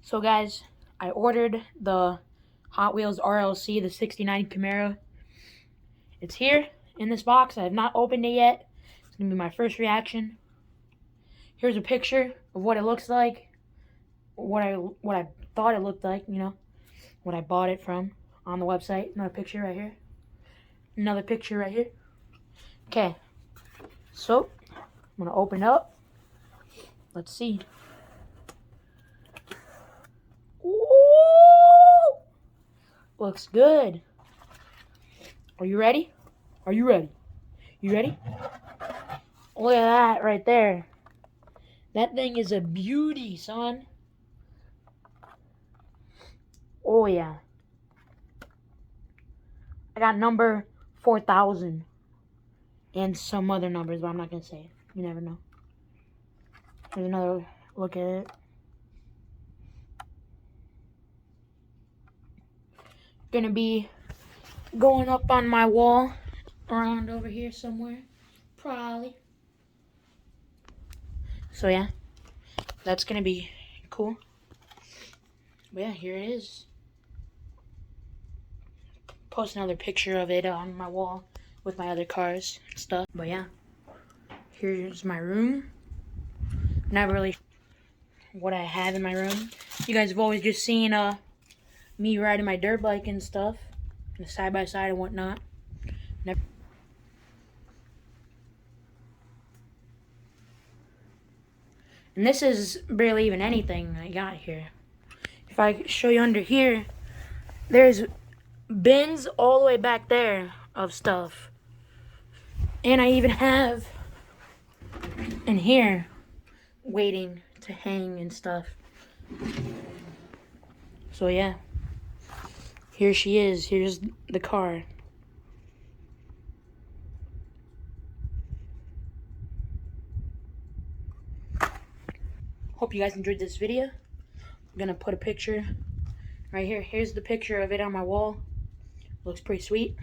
So guys, I ordered the Hot Wheels RLC, the 69 Camaro. It's here in this box. I have not opened it yet. It's going to be my first reaction. Here's a picture of what it looks like. What I thought it looked like, you know. What I bought it from on the website. Another picture right here. Another picture right here. Okay. So, I'm going to open it up. Let's see. Ooh! Looks good. Are you ready? Are you ready? You ready? Look at that right there. That thing is a beauty, son. Oh, yeah. I got number 4,000. And some other numbers, but I'm not going to say it. You never know. Here's another look at it. Gonna be going up on my wall around over here somewhere. Probably. So, yeah. That's gonna be cool. But yeah, here it is. Post another picture of it on my wall with my other cars and stuff. But yeah, here's my room. Not really what I have in my room. You guys have always just seen me riding my dirt bike and stuff, and side by side and whatnot. Never. And this is barely even anything I got here. If I show you under here, there's bins all the way back there of stuff. And I even have in here waiting to hang and stuff. So yeah, here she is. Here's the car. Hope you guys enjoyed this video. I'm gonna put a picture right here. Here's the picture of it on my wall. Looks pretty sweet.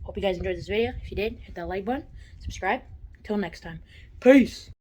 Hope you guys enjoyed this video. If you did, hit that like button, subscribe. Until next time, peace.